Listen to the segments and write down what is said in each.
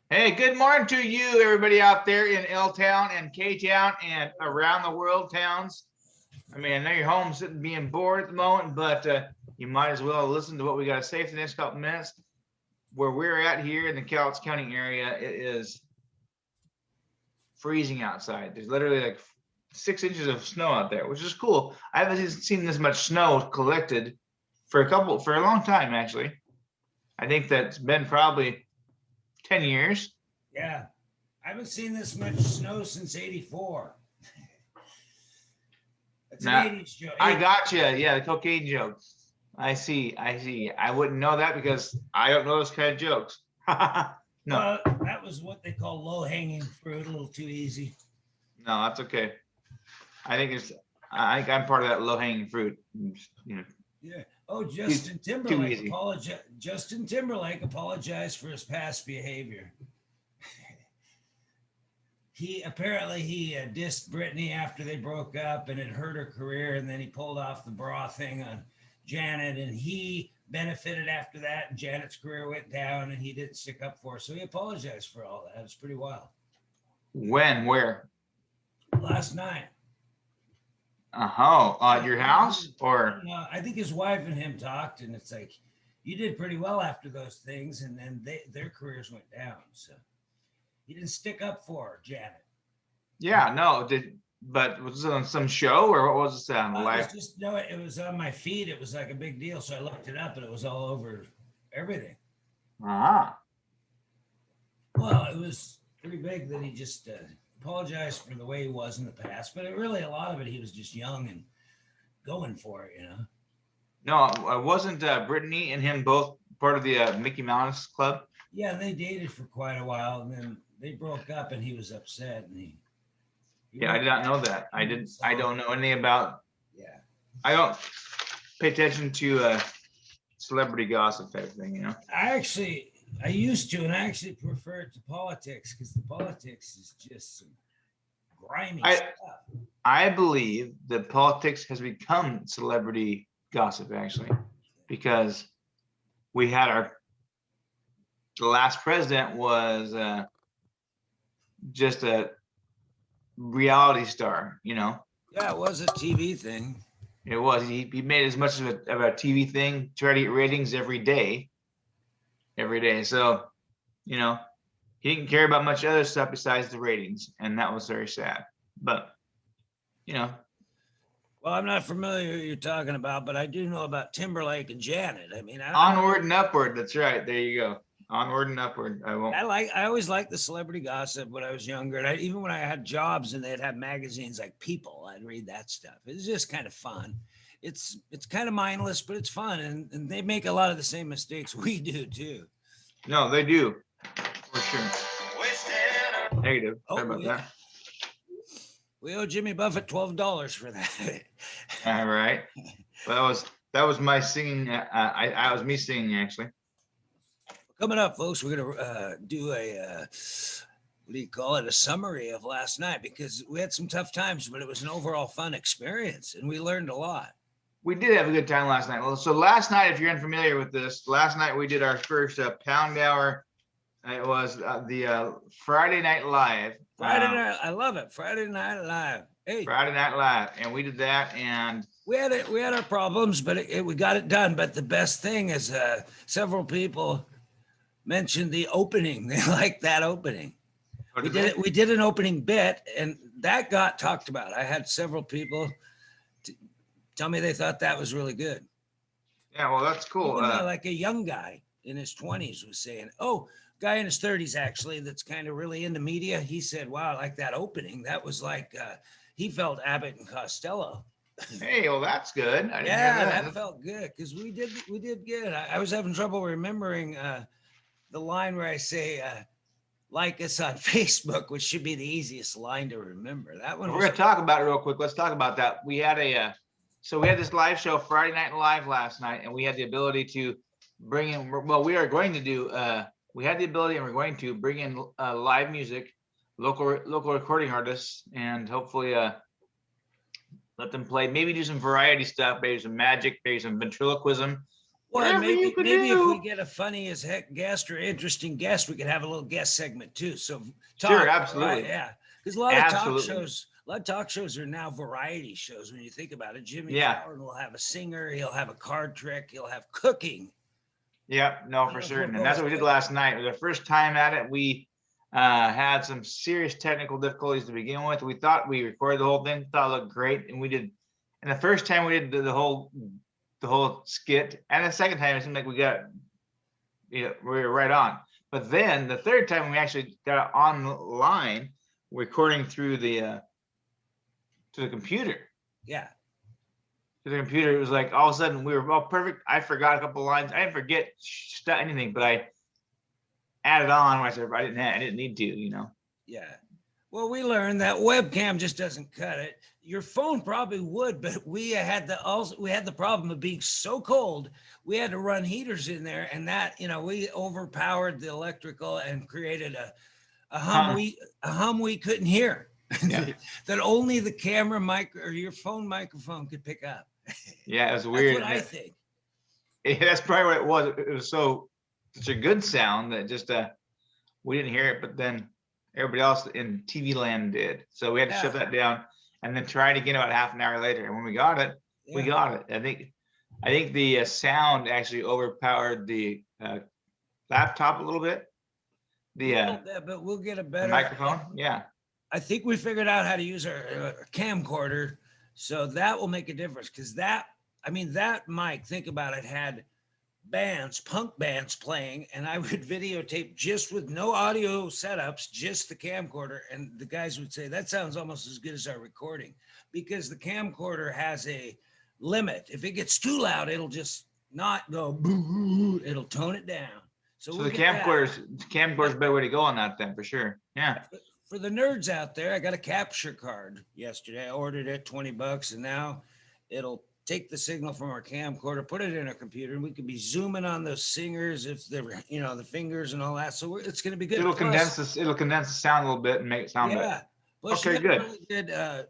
Hey, good morning to you, everybody out there in L Town and K Town and around the world towns. I mean, I know you're home sitting being bored at the moment, but you might as well listen to what we got to say for the next couple minutes. Where we're at here in the Cowlitz County area, it is freezing outside. There's literally like 6 inches of snow out there, which is cool. I haven't seen this much snow collected for a long time, actually. I think that's been probably 10 years. Yeah, I haven't seen this much snow since '84. That's an Now, '80s joke. I got you. Yeah, the cocaine joke. I see. I see. I wouldn't know that because I don't know those kind of jokes. No, Well, that was what they call low-hanging fruit, a little too easy. no, that's okay. I think it's. I think I'm part of that low hanging fruit. You know, Yeah. Oh, too, too easy. Justin Timberlake apologized for his past behavior. He dissed Britney after they broke up, and it hurt her career. And then he pulled off the bra thing on Janet, and he benefited after that. And Janet's career went down, and he didn't stick up for her. So he apologized for all that. It's pretty wild. When? Where? Last night. At your house or? I think his wife and him talked, and it's like, you did pretty well after those things, and then their careers went down. So he didn't stick up for her, Janet. Yeah, no. But was it on some show or what was it on It was live? just no, it was on my feed. It was like a big deal, so I looked it up, and it was all over everything. Ah, Well, it was pretty big that he just apologized for the way he was in the past, but a lot of it, he was just young and going for it. no. Wasn't Brittany and him both part of the Mickey Mouse Club? Yeah, they dated for quite a while, and then they broke up, and he was upset, and he Yeah, I went did not back know to that. I singing didn't. I songs. don't know anything about. Yeah. I don't pay attention to celebrity gossip type thing. I used to, and I actually prefer it to politics because the politics is just some grimy I stuff. I believe that politics has become celebrity gossip actually, because we had the last president was just a reality star. Yeah, it was a TV thing. It was he made as much of a TV thing, try to get ratings every day. So you know he didn't care about much other stuff besides the ratings, and that was very sad. But you know, Well, I'm not familiar who you're talking about, but I do know about Timberlake and Janet. I mean, onward and upward. That's right. There you go. Onward and upward. I won't. I always liked the celebrity gossip when I was younger, and even when I had jobs and they'd have magazines like People, I'd read that stuff. It's just kind of fun. It's kind of mindless, but it's fun, and they make a lot of the same mistakes we do too. No, they do for sure. Negative. Oh, Sorry about that. we owe Jimmy Buffett $12 for that. All right. Well, that was my singing. I was me singing actually. Coming up, folks, we're gonna do a what do you call it? A summary of last night because we had some tough times, but it was an overall fun experience, and we learned a lot. We did have a good time last night. Well, so last night, if you're unfamiliar with this, last night we did our first pound hour. It was the Friday Night Live. Friday night, I love it. Friday Night Live. Hey, Friday Night Live, and we did that, and we had our problems, but we got it done. But the best thing is, several people mentioned the opening. They liked that opening. what We did did they? it. We did an opening bit, and that got talked about. I had several people tell me they thought that was really good. Yeah, well, that's cool. Even like a young guy in his 20s was saying, "Oh, guy in his 30s actually that's kind of really into media." He said, "Wow, I like that opening. That was like he felt Abbott and Costello." Hey, well, that's good. I didn't hear Yeah, that that. felt good because we did good. I was having trouble remembering the line where I say like us on Facebook, which should be the easiest line to remember. That one We're was gonna talk about it real quick. Let's talk about that. We had so we had this live show Friday Night Live last night, and we had the ability to bring in. Well, we are going to do. We had the ability, and we're going to bring in live music, local recording artists, and hopefully let them play. Maybe do some variety stuff, maybe some magic, maybe some ventriloquism. Well, and whatever you maybe can maybe if we do. get a funny as heck guest or interesting guest, we could have a little guest segment too. So Sure, talk, right? absolutely. Yeah, because Absolutely. a lot of talk shows are now variety shows. When you think about it, Jimmy Yeah. Fallon will have a singer, he'll have a card trick, he'll have cooking. Yeah, no, for And certain. of And that's course, what we did last night. It was the first time at it. We had some serious technical difficulties to begin with. We thought we recorded the whole thing, thought it looked great, and we did. And the first time we did the whole skit, and the second time it seemed like we got, we were right on. But then the third time we actually got online recording through the to the computer. yeah, To the computer, it was like all of a sudden we were all perfect. I forgot a couple lines. I didn't forget anything, but I added on when I said I didn't need to. yeah. Well, we learned that webcam just doesn't cut it. Your phone probably would, but we had the problem of being so cold. We had to run heaters in there, and that we overpowered the electrical and created a hum we couldn't hear. Yeah. That only the camera mic or your phone microphone could pick up. Yeah, it was That's weird. what I think. That's probably what it was. It was such a good sound that just we didn't hear it, but then everybody else in TV land did. So we had to shut Yeah. that down and then try it again about half an hour later. And when we got it, we Yeah. got it. I think the sound actually overpowered the laptop a little bit. The But we'll get a the better microphone. Yeah. I think we figured out how to use our camcorder, so that will make a difference. Because that mic, think about it, had punk bands playing, and I would videotape just with no audio setups, just the camcorder, and the guys would say that sounds almost as good as our recording, because the camcorder has a limit. If it gets too loud, it'll just not go boo, it'll tone it down. So So we'll the get that. camcorder's a better way to go on that then for sure. Yeah. For the nerds out there, I got a capture card yesterday. I ordered it $20, and now it'll take the signal from our camcorder, put it in our computer, and we could be zooming on the singers if they're the fingers and all that. So it's going to be good. It'll Plus, condense the sound a little bit and make it sound better. yeah. Plus, Okay, you got a good. really good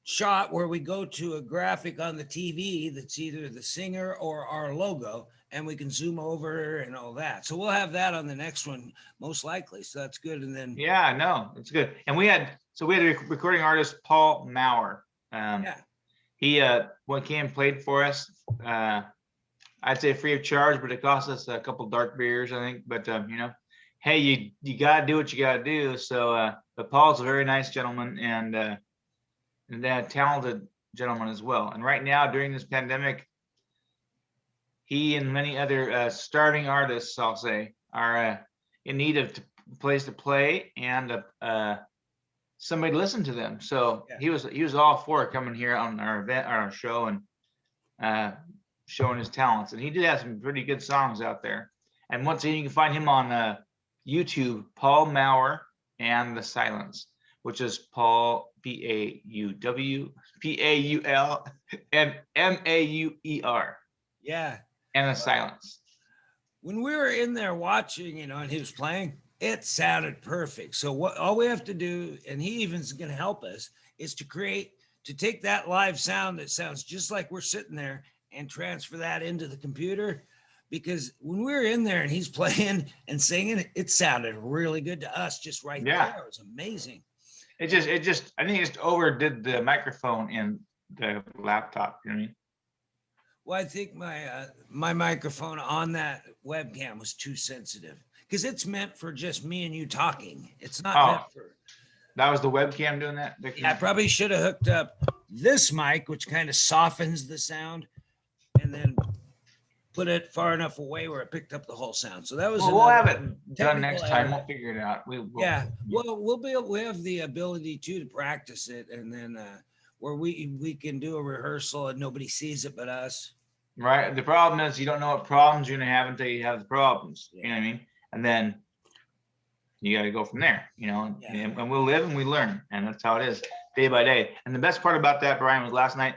shot where we go to a graphic on the TV that's either the singer or our logo, and we can zoom over and all that. So we'll have that on the next one, most likely. So that's good. And then Yeah, no, it's good. And we had a recording artist, Paul Maurer. yeah, He when came played for us. I'd say free of charge, but it cost us a couple dark beers, I think. But hey, you gotta do what you gotta do. So, but Paul's a very nice gentleman and a talented gentleman as well. And right now, during this pandemic, he and many other starving artists, I'll say, are in need of a place to play and somebody to listen to them. So Yeah. he was all for coming here on our event, our show, and showing his talents. And he did have some pretty good songs out there. And once again, you can find him on YouTube, Paul Maurer and the Silence, which is Paul Paul and Mauer yeah. and the Silence. When we were in there watching, and he was playing, it sounded perfect. So all we have to do, and he even's going to help us, is to take that live sound that sounds just like we're sitting there and transfer that into the computer. Because when we were in there and he's playing and singing, it sounded really good to us just right Yeah. there. It was amazing. I think it just overdid the microphone in the laptop. You know what I mean? Well, I think my microphone on that webcam was too sensitive because it's meant for just me and you talking. It's not meant for. That was the webcam doing that? Yeah, I probably should have hooked up this mic, which kind of softens the sound, and then put it far enough away where it picked up the whole sound. So that was. Well, we'll have it done technical next time. error. We'll figure it out. Yeah, well, we have the ability to practice it, and then where we can do a rehearsal and nobody sees it but us. Right. The problem is you don't know what problems you're gonna have until you have the problems. Yeah. You know what I mean? And then you got to go from there. Yeah. And we'll live and we learn, and that's how it is day by day. And the best part about that, Brian, was last night.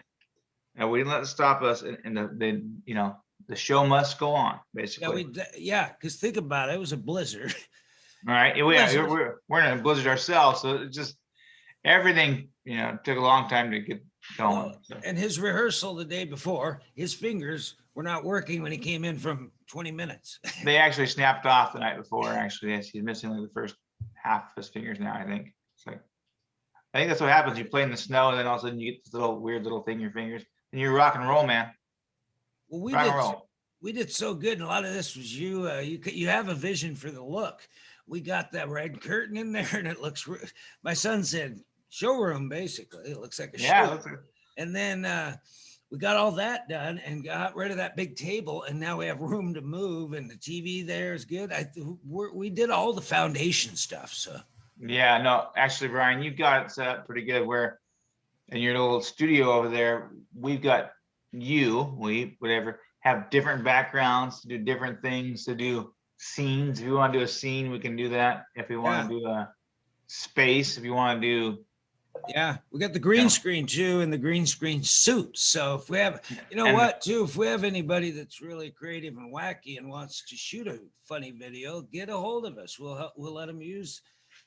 We didn't let it stop us, and the show must go on, basically. Because think about it, it was a blizzard. All right. We're in a blizzard ourselves, so it's just everything. Took a long time to get going. And his rehearsal the day before, his fingers were not working when he came in from 20 minutes. They actually snapped off the night before. Actually, yes, he's missing like the first half of his fingers now. I think it's like I think that's what happens. You play in the snow, and then all of a sudden you get this little weird little thing in your fingers, and you're rock and roll, man. Well, Rock and roll. we did so good, and a lot of this was you. You have a vision for the look. We got that red curtain in there, and it looks. My son said showroom, basically. It looks like a Yeah, show. that's a- And then we got all that done and got rid of that big table, and now we have room to move, and the TV there is good. We did all the foundation stuff, so. yeah. No, actually, Brian, you've got it set up pretty good. Where in your little studio over there, we've got we whatever have different backgrounds to do different things to do scenes. If you want to do a scene, we can do that. If we want to do a space, if you want to do Yeah, we got the green Yeah. screen too, and the green screen suit. So if we have, you know And- what, too, if we have anybody that's really creative and wacky and wants to shoot a funny video, get a hold of us. We'll let them use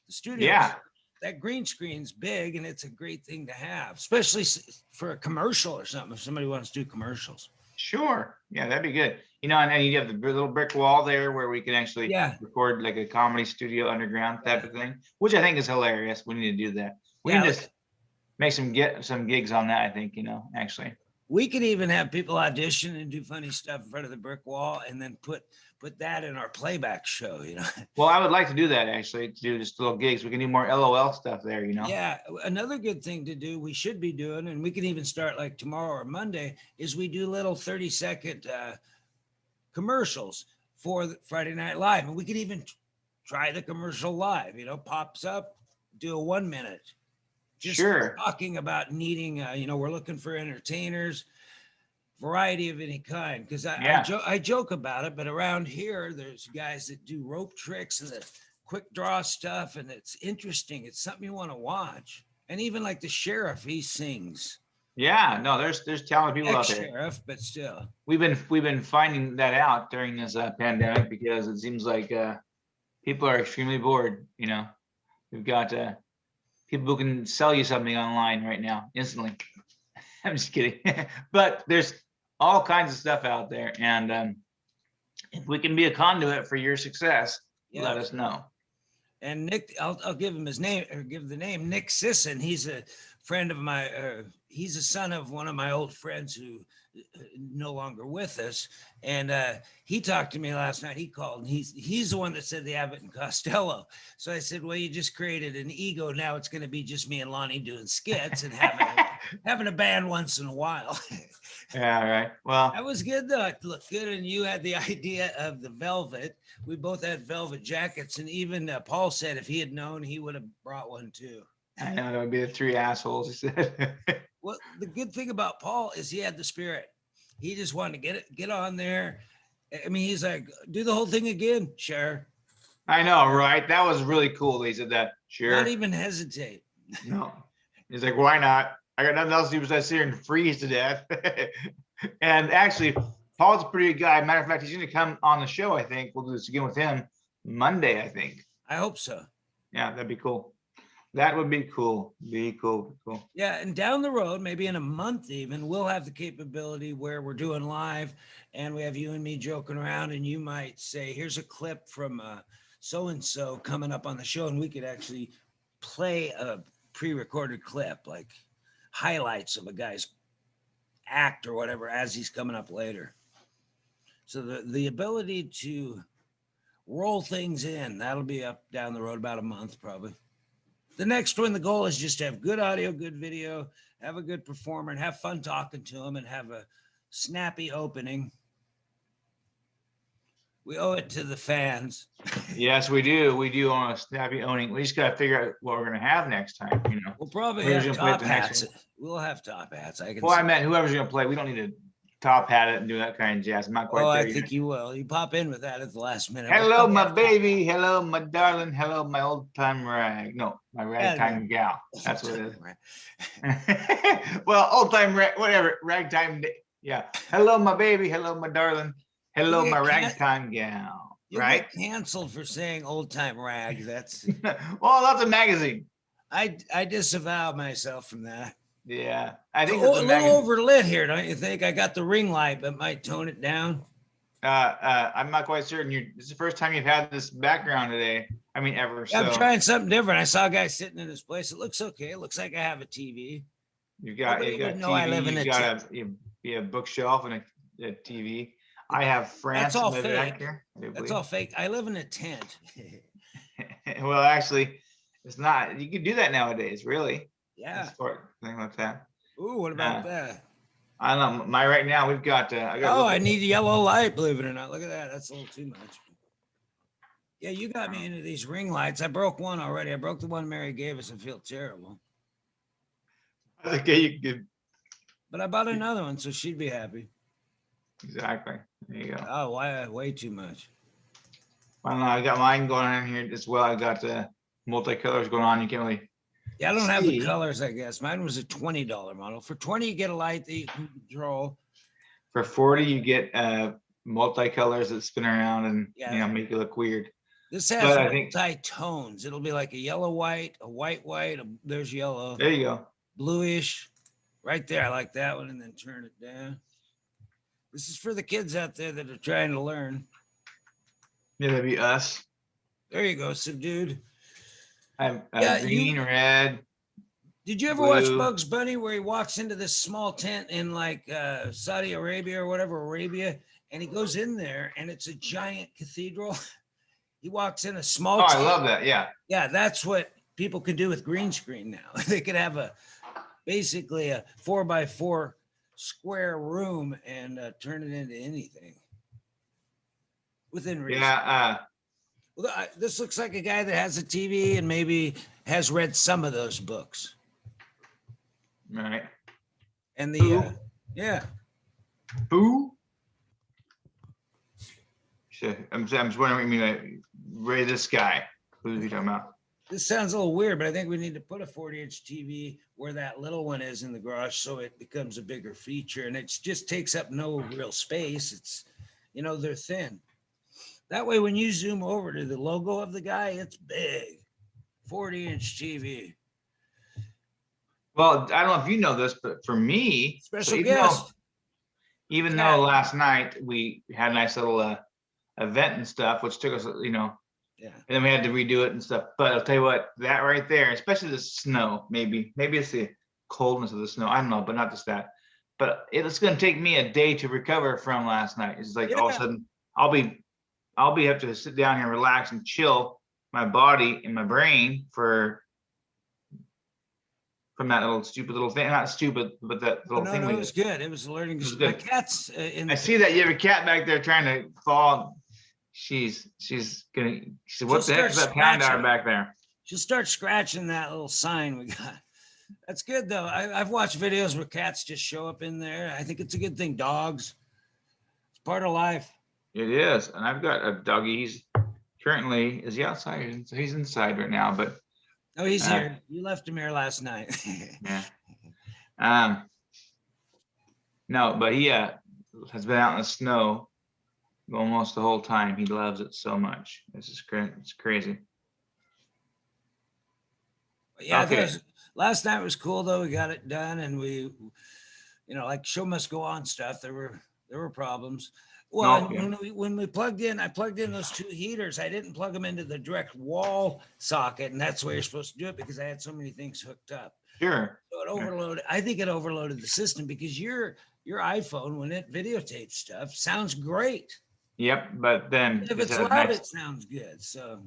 the studio. Yeah. That green screen's big, and it's a great thing to have, especially for a commercial or something. If somebody wants to do commercials. Sure. Yeah, that'd be good. You know, and you have the little brick wall there where we can actually Yeah. record like a comedy studio underground type of thing, which I think is hilarious. We need to do that. We Yeah, need to make some gigs on that, I think, actually. We could even have people audition and do funny stuff in front of the brick wall, and then put that in our playback show. Well, I would like to do that actually, to do just little gigs. We can do more LOL stuff there, Yeah, another good thing to do, we should be doing, and we can even start like tomorrow or Monday, is we do little 30-second commercials for the Friday Night Live. And we could even try the commercial live, pops up, do a 1 minute. Just Sure. talking about needing, we're looking for entertainers, variety of any kind. Because Yeah. I joke about it, but around here, there's guys that do rope tricks and the quick draw stuff, and it's interesting. It's something you want to watch. And even like the sheriff, he sings. Yeah, no, there's talented people out there. Ex-sheriff, but still. We've been finding that out during this pandemic because it seems like people are extremely bored. We've got people who can sell you something online right now instantly. I'm just kidding, but there's all kinds of stuff out there, and if we can be a conduit for your success, let us know. And Nick, I'll give him his name, or give the name, Nick Sisson. He's a friend of my, he's a son of one of my old friends who no longer with us. And he talked to me last night. He called, and he's the one that said the Abbott and Costello. So I said, well, you just created an ego. Now it's going to be just me and Lonnie doing skits and having a band once in a while. Yeah, right. Well, That was good though. It looked good. And you had the idea of the velvet. We both had velvet jackets. And even Paul said if he had known, he would have brought one too. I know that would be the three assholes. He said. Well, the good thing about Paul is he had the spirit. He just wanted to get on there. I mean, he's like, do the whole thing again, sure. I know, right? That was really cool. He said that. Sure. Not even hesitate. No. He's like, why not? I got nothing else to do besides sit here and freeze to death. And actually, Paul's a pretty good guy. Matter of fact, he's going to come on the show, I think. We'll do this again with him Monday, I think. I hope so. Yeah, that'd be cool. That would be cool. Be cool. Cool. Yeah, and down the road, maybe in a month even, we'll have the capability where we're doing live and we have you and me joking around, and you might say, here's a clip from so-and-so coming up on the show, and we could actually play a pre-recorded clip, like highlights of a guy's act or whatever as he's coming up later. So the ability to roll things in, that'll be up down the road about a month probably. The next one, the goal is just to have good audio, good video, have a good performer, and have fun talking to them, and have a snappy opening. We owe it to the fans. Yes, we do. We do on a snappy owning. We just got to figure out what we're going to have next time. We'll probably Whoever's have gonna play top the next hats. one. We'll have top hats. I can. Well, I see. meant whoever's going to play. We don't need to top hat it and do that kind of jazz. I'm not quite Oh, there I yet. think you will. You pop in with that at the last minute. Hello, my baby. Hello, my darling. Hello, my old time rag. No, my ragtime gal. That's what it is. Well, old time whatever. Ragtime. Yeah. Hello, my baby. Hello, my darling. Hello, You my get ragtime gal. You Right? get canceled for saying old time rag. That's Well, that's a magazine. I disavow myself from that. Yeah, I It's a think that the little magazine. overlit here, don't you think? I got the ring light, but might tone it down. I'm not quite certain. This is the first time you've had this background today. I mean, ever. Yeah, I'm So trying something different. I saw a guy sitting in his place. It looks okay. It looks like I have a TV. Nobody you've would got know I TV. live in You've a tent. got a bookshelf and a TV. I have That's France all in the back fake. here. I do That's believe. all fake. I live in a tent. Well, actually, it's not. You can do that nowadays, really. Yeah. Sort thing like that. Ooh, what about that? I don't know. My right now we've got. I got to Oh, look I at. need yellow light, believe it or not. Look at that. That's a little too much. Yeah, you got me into these ring lights. I broke one already. I broke the one Mary gave us and feel terrible. Okay, you could But I bought another one, so she'd be happy. exactly. There you go. Oh, why? Way too much. I don't know. I got mine going on here as well. I got multicolors going on. You can't really Yeah, I don't have the see. colors, I guess. Mine was a $20 model. For 20, you get a light that you can control. For 40, you get multicolors that spin around and Yeah. make you look weird. This has But I think multi-tones. It'll be like a yellow white, a white, there's yellow, there you go. bluish. Right there. I like that one. And then turn it down. This is for the kids out there that are trying to learn. Yeah, that'd be us. There you go, subdued. I have Yeah, green, red. Did you ever watch Blue. Bugs Bunny where he walks into this small tent in like Saudi Arabia or whatever, Arabia, and he goes in there and it's a giant cathedral? He walks in a small Oh, tent. I love that. Yeah. Yeah, that's what people could do with green screen now. They could have basically a 4x4 square room and turn it into anything within reason. Yeah. Well, this looks like a guy that has a TV and maybe has read some of those books. Right. And Boo. yeah. Boo. Shit. I'm just wondering what you mean. Like, Ray, this guy. Who's he talking about? This sounds a little weird, but I think we need to put a 40-inch TV where that little one is in the garage so it becomes a bigger feature, and it just takes up no real space. It's, they're thin. That way, when you zoom over to the logo of the guy, it's big. 40-inch TV. Well, I don't know if you know this, but for me, Special guest. Even though last night we had a nice little event and stuff, which took us, Yeah. and then we had to redo it and stuff. But I'll tell you what, that right there, especially the snow, maybe it's the coldness of the snow. I don't know, but not just that. But it's going to take me a day to recover from last night. It's like all of a sudden I'll be have to sit down here, relax, and chill my body and my brain from that little stupid little thing. Not stupid, but that little thing. No, it was good. It was a learning. My cat's I see that you have a cat back there trying to fall. She said, what the heck is that pound hour back there? She'll start scratching that little sign we got. That's good though. I've watched videos where cats just show up in there. I think it's a good thing. Dogs, it's part of life. It is. And I've got a doggy. Is he outside? He's inside right now, but. Oh, he's here. You left him here last night. Yeah. No, but he has been out in the snow almost the whole time. He loves it so much. It's crazy. Yeah. Okay. Last night was cool though. We got it done, and we, like show must go on stuff. There were problems. Well, when we plugged in, I plugged in those 2 heaters. I didn't plug them into the direct wall socket, and that's the way you're supposed to do it because I had so many things hooked up. Sure. So it overloaded. I think it overloaded the system because your iPhone, when it videotapes stuff, sounds great. Yep, but then If it's loud, it sounds good. So.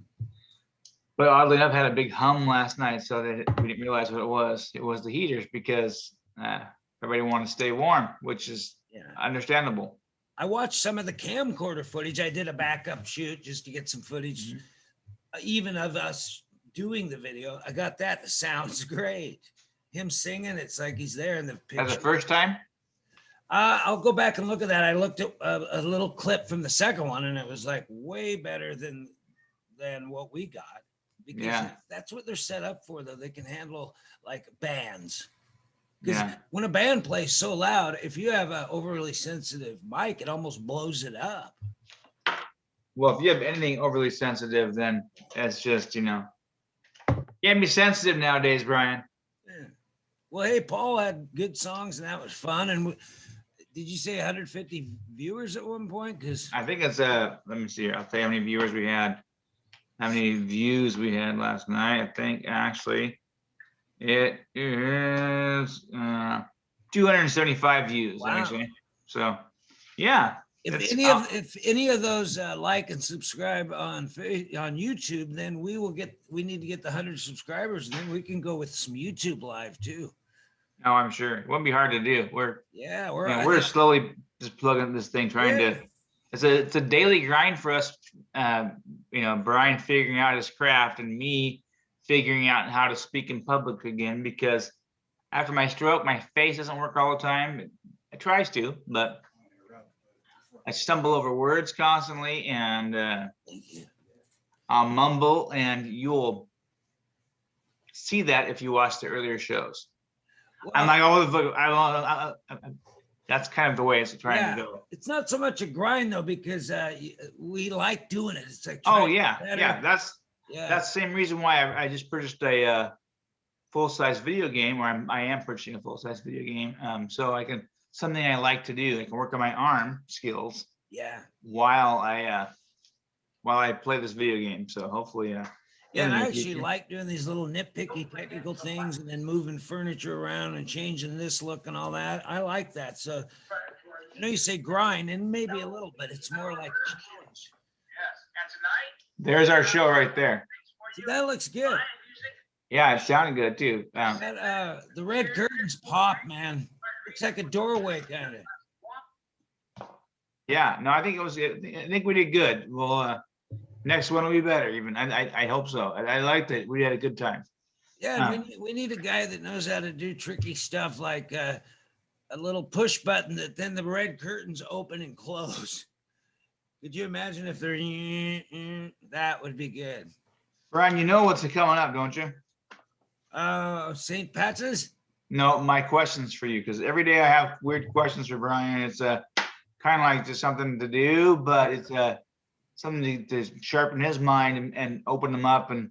But oddly enough, had a big hum last night, so we didn't realize what it was. It was the heaters because everybody wanted to stay warm, which is understandable. I watched some of the camcorder footage. I did a backup shoot just to get some footage, even of us doing the video. I got that. The sound's great. Him singing, it's like he's there in the picture. That's the first time? I'll go back and look at that. I looked at a little clip from the second one, and it was like way better than what we got. Because that's what they're set up for, though. They can handle like bands. Because when a band plays so loud, if you have an overly sensitive mic, it almost blows it up. Well, if you have anything overly sensitive, then it's just, you can't be sensitive nowadays, Brian. Yeah. Well, hey, Paul had good songs and that was fun. And did you say 150 viewers at one point? Because I think it's let me see here. I'll tell you how many viewers we had, how many views we had last night. I think actually it is 275 views wow. actually. So yeah, it's If any of those like and subscribe on YouTube, then we need to get the 100 subscribers, and then we can go with some YouTube live too. no, I'm sure it won't be hard to do. We're Yeah, we're slowly just plugging this thing, trying to. It's a daily grind for us. Brian figuring out his craft and me figuring out how to speak in public again, because after my stroke, my face doesn't work all the time. It tries to, but I stumble over words constantly, and I'll mumble, and you'll see that if you watch the earlier shows. Well, I'm like, oh, that's kind of the way it's trying to go. It's not so much a grind though, because we like doing it. It's like, oh yeah, that's the same reason why I just purchased a full-size video game, or I am purchasing a full-size video game, so I can, something I like to do. I can work on my arm skills. Yeah. While I play this video game, so hopefully, yeah, and I actually like doing these little nitpicky technical things, and then moving furniture around and changing this look and all that. I like that. So, I know you say grind, and maybe a little bit. It's more like a challenge. There's our show right there. See, that looks good. Yeah, it sounded good too. The red curtains pop, man. Looks like a doorway kind of. Yeah, no, I think we did good. Well, next one will be better. Even I hope so. I liked it. We had a good time. Yeah, we need a guy that knows how to do tricky stuff, like a little push button that then the red curtains open and close. Could you imagine if they're that would be good. Brian, you know what's coming up, don't you? St. Pat's? No, my questions for you, because every day I have weird questions for Brian. It's kind of like just something to do, but it's something to sharpen his mind and open them up and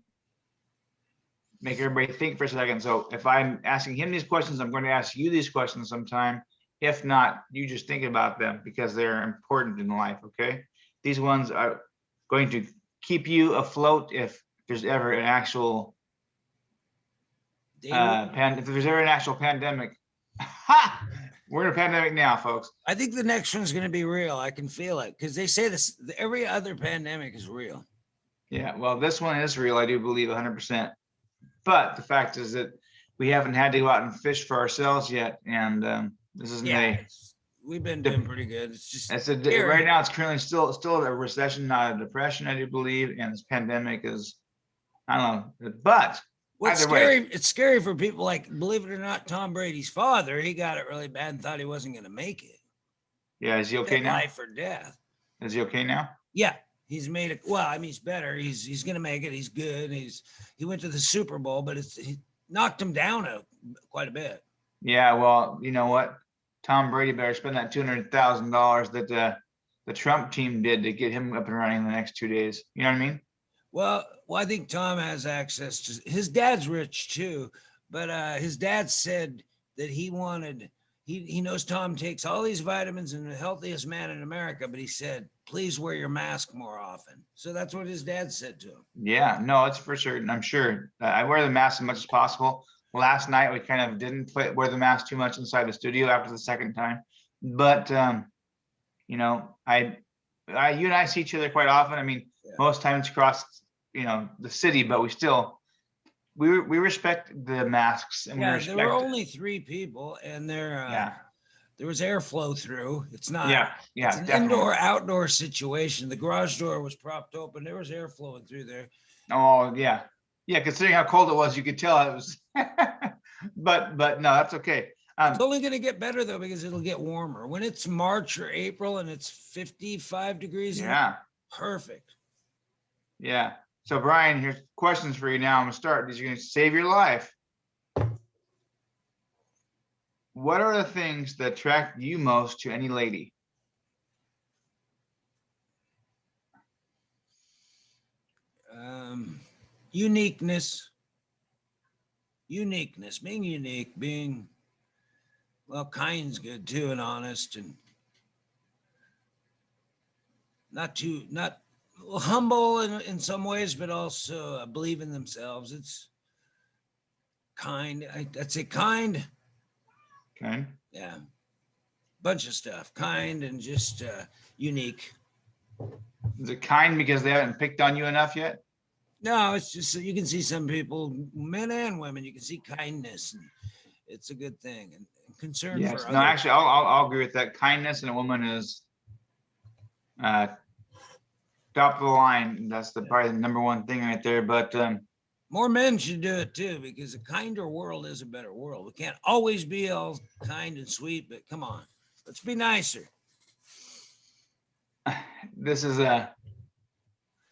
make everybody think for a second. So if I'm asking him these questions, I'm going to ask you these questions sometime. If not, you just think about them, because they're important in life. Okay, these ones are going to keep you afloat if there's ever an actual if there's ever an actual pandemic. We're in a pandemic now, folks. I think the next one's going to be real. I can feel it, because they say this, every other pandemic is real. Yeah, well, this one is real. I do believe 100%. But the fact is that we haven't had to go out and fish for ourselves yet, and this isn't we've been doing pretty good. It's just right now. It's currently still a recession, not a depression, I do believe, and this pandemic is, I don't know, but. What's scary? It's scary for people, like, believe it or not, Tom Brady's father. He got it really bad and thought he wasn't going to make it. Yeah, is he okay now? Life or death. Is he okay now? Yeah, he's made it. Well, I mean, he's better. He's going to make it. He's good. He went to the Super Bowl, but he knocked him down quite a bit. Yeah, well, you know what? Tom Brady better spend that $200,000 that the Trump team did to get him up and running in the next 2 days. You know what I mean? Well, I think Tom has access to, his dad's rich too, but his dad said that he knows Tom takes all these vitamins and the healthiest man in America, but he said, please wear your mask more often. So that's what his dad said to him. Yeah, no, it's for certain. I'm sure. I wear the mask as much as possible. Last night, we kind of didn't wear the mask too much inside the studio after the second time. But, you know, you and I see each other quite often. I mean, most times across, the city, but we respect the masks. And there were only 3 people, and there was airflow through. It's not. It's an indoor-outdoor situation. The garage door was propped open. There was air flowing through there. Oh yeah. Considering how cold it was, you could tell it was. but no, that's okay. It's only going to get better though, because it'll get warmer when it's March or April and it's 55 degrees. Yeah. Perfect. Yeah. So Brian, here's questions for you now. I'm gonna start. These are gonna save your life. What are the things that attract you most to any lady? Uniqueness. Uniqueness, being unique, being, well, kind's good too, and honest, and not humble in some ways, but also believe in themselves. It's kind. I'd say kind. Okay. Yeah, bunch of stuff. Kind and just unique. Is it kind because they haven't picked on you enough yet? No, it's just you can see some people, men and women, you can see kindness, and it's a good thing, and concern Yes. for No, others. actually, I'll agree with that. Kindness in a woman is uh, top of the line. That's probably the number one thing right there. But More men should do it too, because a kinder world is a better world. We can't always be all kind and sweet, but come on, let's be nicer. this is a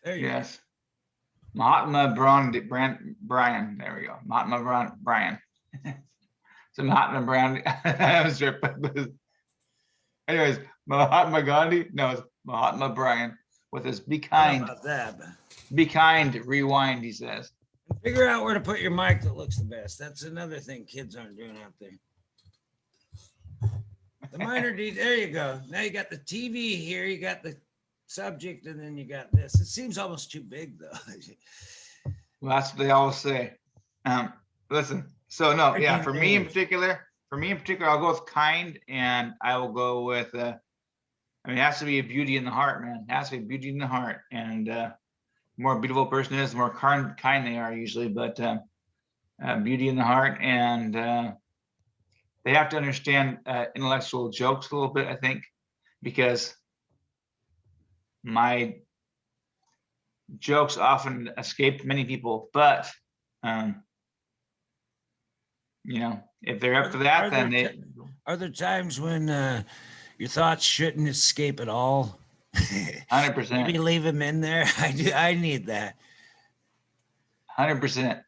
There you go. yes. Mahatma Brian. There we go. Mahatma Brian. So Mahatma Brown. I'm sure. Anyways, Mahatma Gandhi. No, it's Mahatma Brian with his "Be I don't know kind, about that, but be kind, rewind." He says. figure out where to put your mic that looks the best. That's another thing kids aren't doing out there. The minor there you go. Now you got the TV here, you got the subject, and then you got this. It seems almost too big though. Well, that's what they always say. Listen. So no, yeah. For me in particular, I'll go with kind, and I will go with. I mean, it has to be a beauty in the heart, man. It has to be beauty in the heart, and the more beautiful a person is, the more kind they are usually. But beauty in the heart, and they have to understand intellectual jokes a little bit, I think, because my jokes often escape many people. But if they're up for that, then they. Are there times when your thoughts shouldn't escape at all? 100%. Maybe leave them in there. I need that. 100%.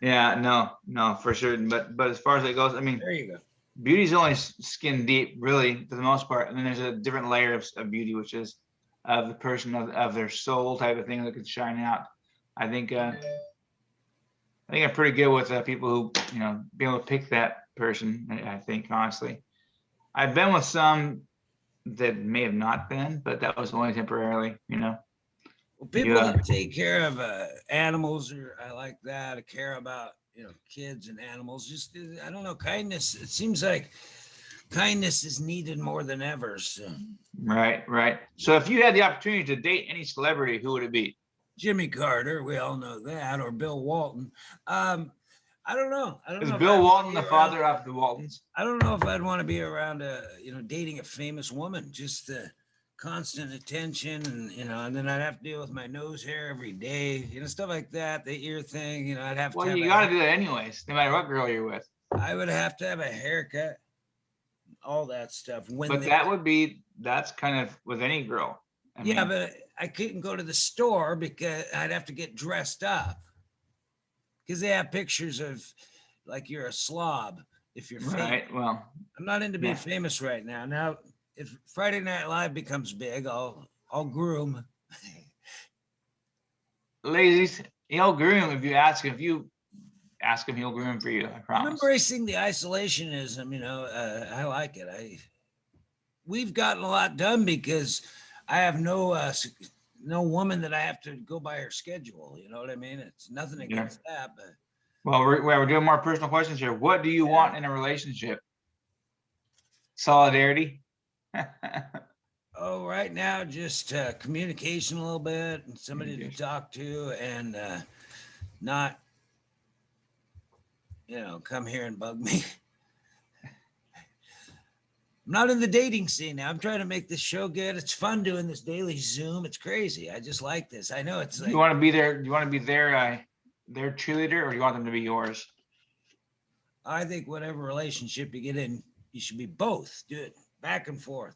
Yeah. No, for sure. But as far as it goes, I mean, there you go. Beauty's only skin deep, really, for the most part. And then there's a different layer of beauty, which is of the person of their soul type of thing that could shine out. I think I'm pretty good with people who be able to pick that person. I think honestly, I've been with some that may have not been, but that was only temporarily. Well, people that take care of animals, or I like that. I care about kids and animals. Just I don't know, kindness. It seems like kindness is needed more than ever. So. Right. So if you had the opportunity to date any celebrity, who would it be? Jimmy Carter, we all know that, or Bill Walton. I don't know. Is Bill Walton the father of the Waltons? I don't know if I'd want to be around dating a famous woman. Just the constant attention, and and then I'd have to deal with my nose hair every day, stuff like that. The ear thing, I'd have to. Well, you got to do that anyways, no matter what girl you're with. I would have to have a haircut, all that stuff. But that's kind of with any girl. I mean, but I couldn't go to the store because I'd have to get dressed up. Because they have pictures of like you're a slob if you're famous. Right. Well, I'm not into being famous right now. Now, if Friday Night Live becomes big, I'll groom. Ladies, he'll groom if you ask him. If you ask him, he'll groom for you. I promise. I'm embracing the isolationism. I like it. We've gotten a lot done because I have no woman that I have to go by her schedule. You know what I mean? It's nothing against that, but. Well, we're doing more personal questions here. What do you want in a relationship? Solidarity. Oh, right now, just communication a little bit, and somebody to talk to, and not, come here and bug me. I'm not in the dating scene now. I'm trying to make this show good. It's fun doing this daily Zoom. It's crazy. I just like this. I know it's like. You want to be there? Do you want to be their cheerleader, or do you want them to be yours? I think whatever relationship you get in, you should be both. Do it back and forth.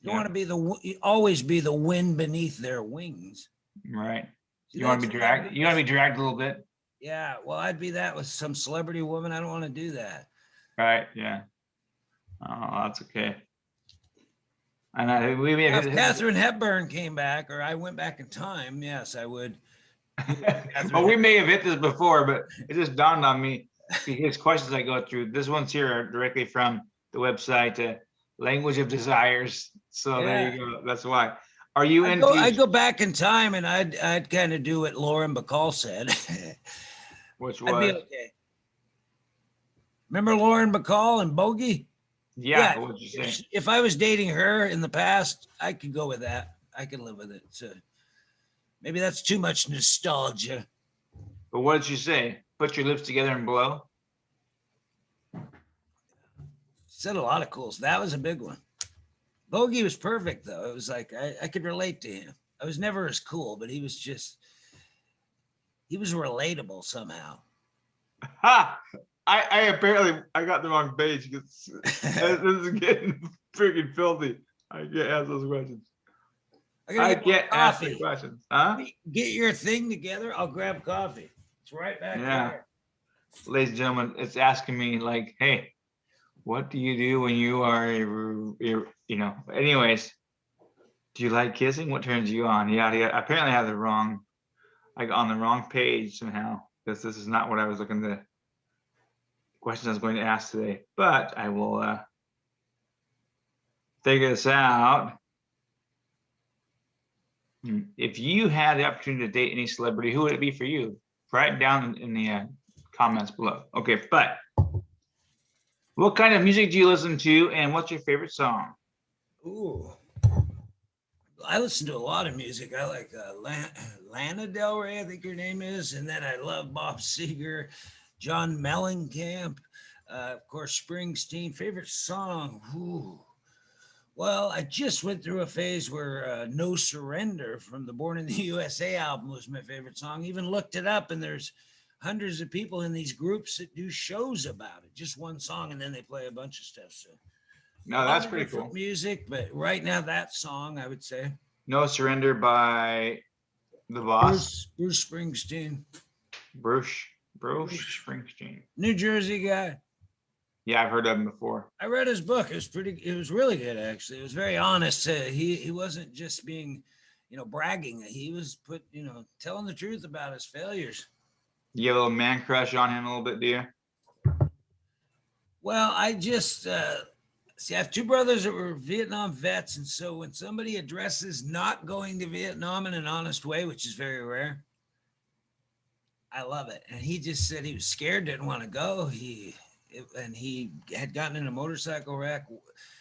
You don't want to be always be the wind beneath their wings. Right. You want to be dragged. You want to be dragged a little bit. Yeah. Well, I'd be that with some celebrity woman. I don't want to do that. Right. Yeah. Oh, that's okay. And we may have. If Katharine Hepburn came back, or I went back in time, yes, I would. Well, we may have hit this before, but it just dawned on me. his questions I go through. This one's here are directly from the website, Language of Desires. So there Yeah. you go. That's why. Are you into? I go back in time and I'd kind of do what Lauren Bacall said. Which I'd be was? okay. Remember Lauren Bacall and Bogey? Yeah. Yeah. What'd you say? If I was dating her in the past, I could go with that. I could live with it. So maybe that's too much nostalgia. But what did you say? Put your lips together and blow. Said a lot of cools. That was a big one. Bogey was perfect though. It was like I could relate to him. I was never as cool, but he was relatable somehow. Ha! I apparently I got the wrong page because this is getting freaking filthy. I can't ask those questions. I can't ask the questions. Huh? Get your thing together. I'll grab coffee. It's right back there. Ladies and gentlemen, it's asking me like, hey, what do you do when you are, anyways, do you like kissing? What turns you on? Yeah. Apparently I have I got on the wrong page somehow because this is not what I was looking to, questions I was going to ask today, but I will figure this out. If you had the opportunity to date any celebrity, who would it be for you? Write it down in the comments below. Okay, but what kind of music do you listen to, and what's your favorite song? Ooh, I listen to a lot of music. I like Lana Del Rey, I think her name is, and then I love Bob Seger, John Mellencamp, of course Springsteen. Favorite song? Ooh. Well, I just went through a phase where No Surrender from the Born in the USA album was my favorite song. Even looked it up, and there's hundreds of people in these groups that do shows about it. Just one song, and then they play a bunch of stuff. So, No, that's pretty cool. Music, but right now that song, I would say. No Surrender by the Boss. Bruce Springsteen. Bruce Springsteen. New Jersey guy. Yeah, I've heard of him before. I read his book. It was really good, actually. It was very honest. He wasn't just being, bragging. He was telling the truth about his failures. You have a little man crush on him a little bit, do you? Well, I just, see, I have two brothers that were Vietnam vets. And so when somebody addresses not going to Vietnam in an honest way, which is very rare, I love it. And he just said he was scared, didn't want to go. He had gotten in a motorcycle wreck.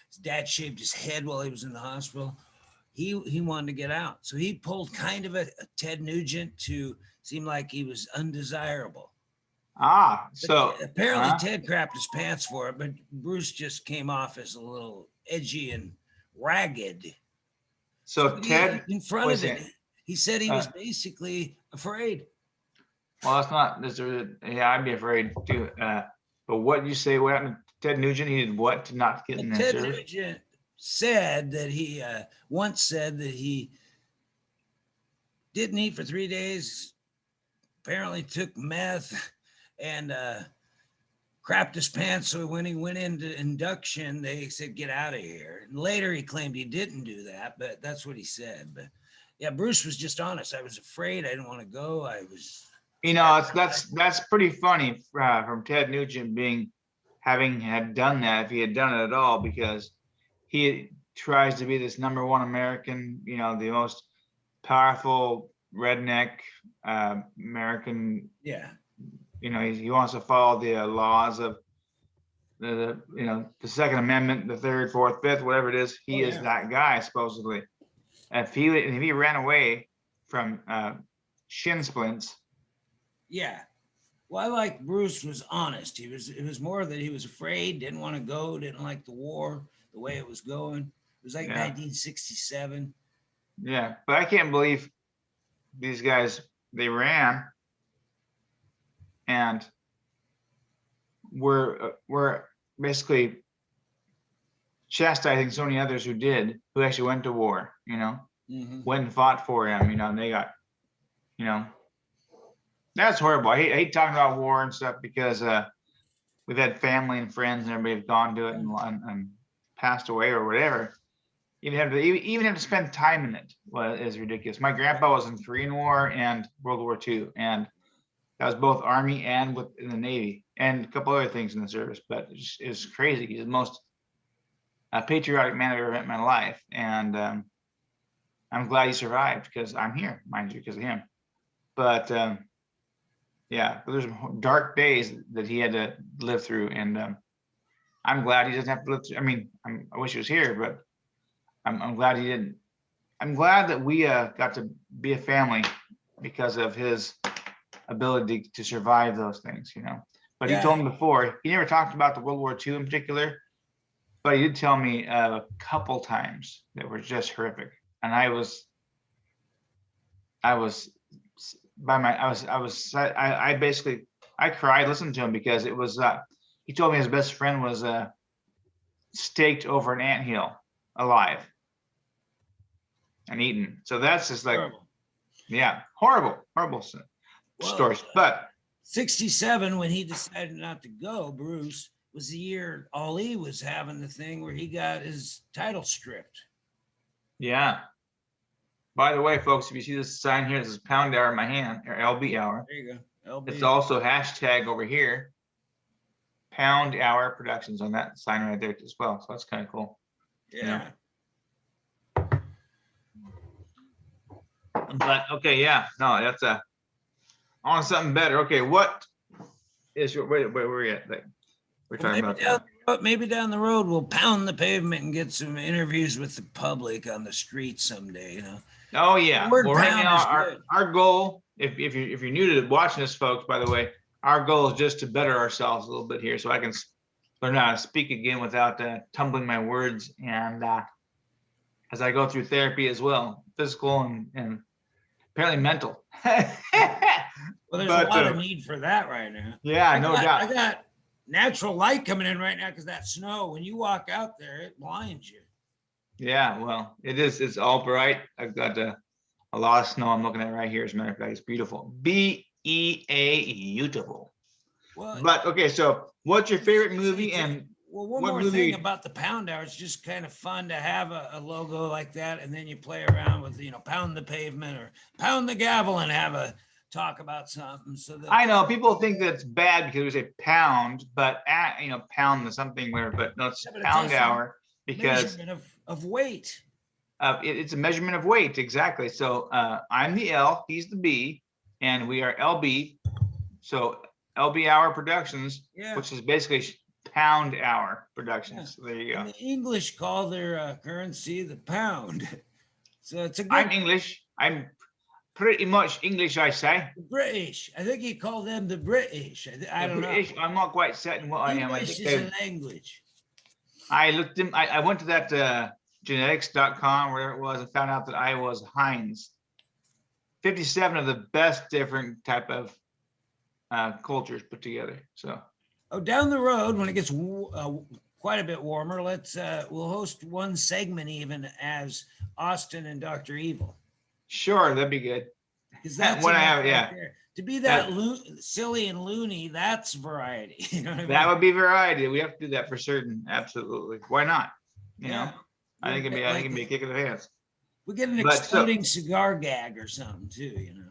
His dad shaved his head while he was in the hospital. He wanted to get out. So he pulled kind of a Ted Nugent to seem like he was undesirable. So apparently Ted crapped his pants for it, but Bruce just came off as a little edgy and ragged. So Ted confronted it. He said he was basically afraid. Well, that's not, I'd be afraid too. But what did you say? What happened to Ted Nugent? He did what to not get in there? Ted Nugent said that he once said that he didn't eat for 3 days, apparently took meth and crapped his pants. So when he went into induction, they said, get out of here. And later he claimed he didn't do that, but that's what he said. But yeah, Bruce was just honest. I was afraid. I didn't want to go. I was... that's pretty funny from Ted Nugent having had done that, if he had done it at all, because he tries to be this number one American, the most powerful redneck American. Yeah. He wants to follow the laws of the Second Amendment, the third, fourth, fifth, whatever it is. He is that guy supposedly. If he ran away from shin splints. Yeah. Well, I like Bruce was honest. It was more that he was afraid, didn't want to go, didn't like the war, the way it was going. It was like 1967. Yeah, but I can't believe these guys, they ran and were basically chastising so many others who actually went to war, went and fought for him, and they got, that's horrible. I hate talking about war and stuff because we've had family and friends and everybody have gone to it and passed away or whatever. Even have to spend time in it is ridiculous. My grandpa was in the Korean War and World War II, and That was both Army and in the Navy, and a couple other things in the service. But it's crazy. He's the most patriotic man I've ever met in my life, and I'm glad he survived because I'm here, mind you, because of him. But yeah, there's dark days that he had to live through, and I'm glad he doesn't have to live through. I mean, I wish he was here, but I'm glad he didn't. I'm glad that we got to be a family because of his ability to survive those things, you know. But he told me before, he never talked about the World War II in particular, but he did tell me a couple times that were just horrific. And I basically cried listening to him because it was he told me his best friend was staked over an anthill alive and eaten. So that's just like Horrible. Yeah, horrible stories. But 67, when he decided not to go, Bruce, was the year Ali was having the thing where he got his title stripped. Yeah. By the way, folks, if you see this sign here, this is Pound Hour in my hand, or LB Hour. There you go. LB. It's also hashtag over here, Pound Hour Productions on that sign right there as well. So that's kind of cool. Yeah. But okay, yeah, no, that's on something better. Okay, what is your where are we at? Like, we're talking about Maybe down the road we'll pound the pavement and get some interviews with the public on the street someday, you know. Oh yeah. The word well, right now pound is our goal, if you're new to watching this, folks, by the way, our goal is just to better ourselves a little bit here, so I can learn how to speak again without tumbling my words, and as I go through therapy as well, physical and apparently mental. Well, there's a lot of need for that right now. Yeah, no doubt. I got natural light coming in right now because that snow, when you walk out there, it blinds you. Yeah, well, it is. It's all bright. I've got a lot of snow I'm looking at right here. As a matter of fact, it's beautiful. Beautiful. Well, but okay, so what's your favorite movie? And well, one more thing about the Pound Hour, it's just kind of fun to have a logo like that, and then you play around with, you know, pound the pavement or pound the gavel and have a talk about something. So that I know people think that it's bad because we say pound, but you know, pound the something where, but no, it's Pound Hour because of weight. It's a measurement of weight, exactly. So I'm the L, he's the B, and we are LB. So LB Hour Productions, which is basically Pound Hour Productions. So there you go. And the English call their currency the pound. So it's a good. I'm English. I'm pretty much English, I say. The British. I think you call them the British. I don't know. I'm not quite certain what I am. English is a language. I looked in. I went to that genetics.com, where it was, and found out that I was Heinz. 57 of the best different type of cultures put together. So. Oh, down the road when it gets quite a bit warmer, we'll host one segment even as Austin and Dr. Evil. Sure, that'd be good. Because that's when I have, to be that silly and loony, that's variety. You know what I mean? That would be variety. We have to do that for certain. Absolutely. Why not? You know, I think it'd be a kick in the pants. We get an exploding cigar gag or something too. You know,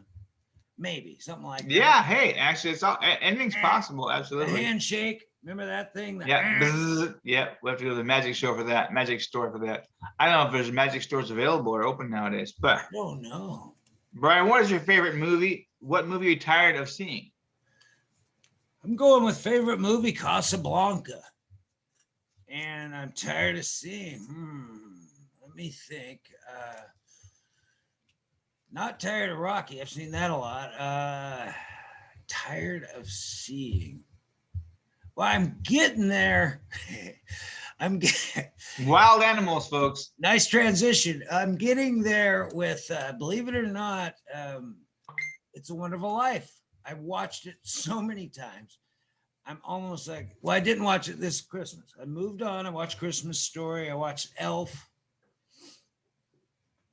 maybe something like that. Yeah. Hey, actually, it's all anything's possible. Absolutely. A handshake. Remember that thing? Yeah. Yeah. We have to go to the magic store for that. Magic store for that. I don't know if there's magic stores available or open nowadays, but I don't know. Brian, what is your favorite movie? What movie are you tired of seeing? I'm going with favorite movie, Casablanca. And I'm tired of seeing. Let me think. Not tired of Rocky. I've seen that a lot. Tired of seeing. Well, I'm getting there. Wild Animals, folks. Nice transition. I'm getting there with, believe it or not, It's a Wonderful Life. I've watched it so many times. I'm almost like, well, I didn't watch it this Christmas. I moved on. I watched Christmas Story. I watched Elf.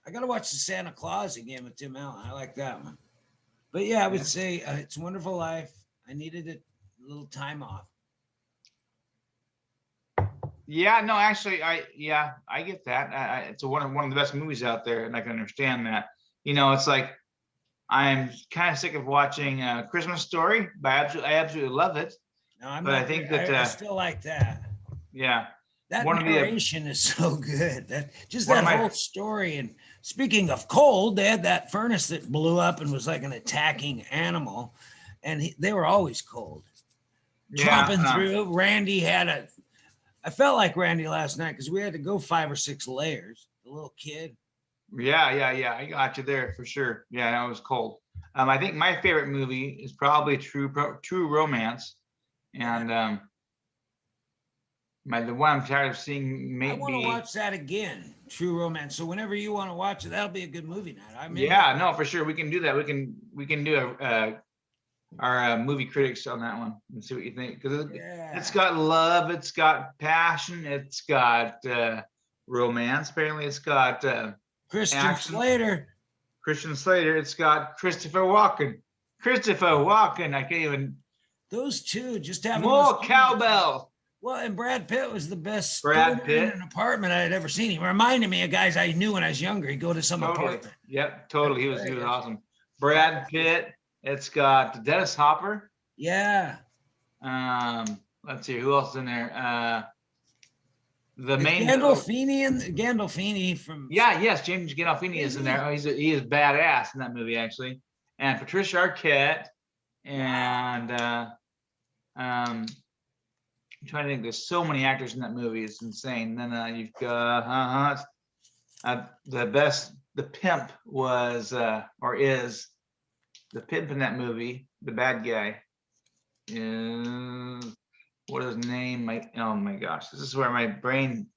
I got to watch the Santa Claus again with Tim Allen. I like that one. But yeah, I would say It's a Wonderful Life. I needed a little time off. Yeah, no, actually, I get that. It's one of the best movies out there, and I can understand that. You know, it's like I'm kind of sick of watching Christmas Story, but I absolutely love it. No, I'm But I not. think I, that I still like that. yeah, That one of the narration is so good. That just one of that my whole story. And speaking of cold, they had that furnace that blew up and was like an attacking animal, and they were always cold. Chopping yeah through. Randy had a. I felt like Randy last night because we had to go 5 or 6 layers. The little kid. yeah. I got you there for sure. Yeah, that was cold. I think my favorite movie is probably True Romance, and the one I'm tired of seeing I want to maybe. watch that again. True Romance. So whenever you want to watch it, that'll be a good movie night. I mean, Yeah, no, for sure. We can do that. We can do our movie critics on that one and see what you think, because it's got love, it's got passion, it's got romance. Apparently, it's got Christian action. Slater. Christian Slater. It's got Christopher Walken. I can't even. Those two just having More those cowbell. Well, and Brad Pitt was the best Brad stoner Pitt. in an apartment I had ever seen. He reminded me of guys I knew when I was younger. He'd go to some Totally. apartment. Yep, totally. He was awesome. Brad Pitt. It's got Dennis Hopper. Yeah. Let's see who else is in there. The Is main Gandolfini from yes, James Gandolfini is in there. Oh, he is badass in that movie actually. And Patricia Arquette and I'm trying to think. There's so many actors in that movie. It's insane. Then you've got the pimp was or is the pimp in that movie. The bad guy is what is his name? Oh my gosh, this is where my brain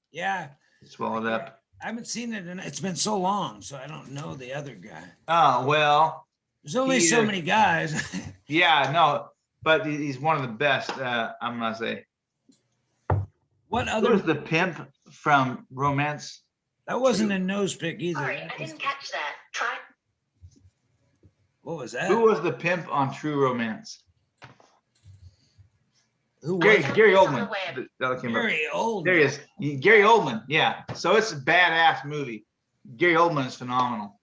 swallowed up. I haven't seen it, and it's been so long, so I don't know the other guy. Oh well, there's only so many guys. Yeah, no, but he's one of the best. I'm gonna say. What other? Who's the pimp from Romance? That wasn't a nose pick either. Sorry, I didn't catch that. Try. What was that? Who was the pimp on True Romance? Who was Gary Oldman. Gary Oldman. There he is. Gary Oldman. Yeah. So it's a badass movie. Gary Oldman is phenomenal.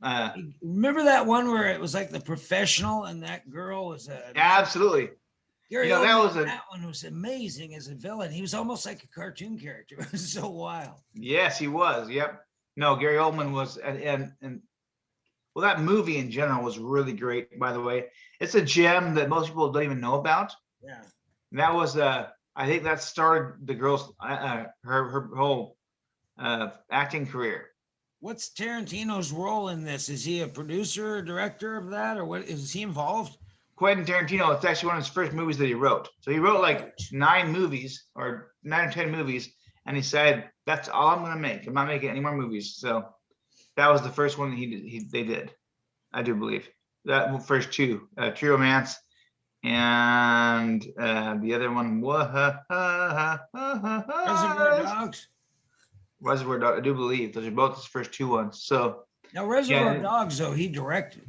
Remember that one where it was like The Professional and that girl was absolutely. Gary Oldman, that one was amazing as a villain. He was almost like a cartoon character. It was so wild. Yes, he was. Yep. No, Gary Oldman was, and well, that movie in general was really great. By the way, it's a gem that most people don't even know about. Yeah. That was I think that started the girl's her whole acting career. What's Tarantino's role in this? Is he a producer or director of that, or what? Is he involved? Quentin Tarantino, it's actually one of his first movies that he wrote. So he wrote like 9 movies or 9 or 10 movies, and he said, that's all I'm going to make. I'm not making any more movies. So that was the first one that they did, I do believe. That first 2, True Romance, and the other one was Reservoir Dogs. Reservoir Dogs, I do believe. Those are both his first 2 ones. So now Reservoir Dogs, though, he directed.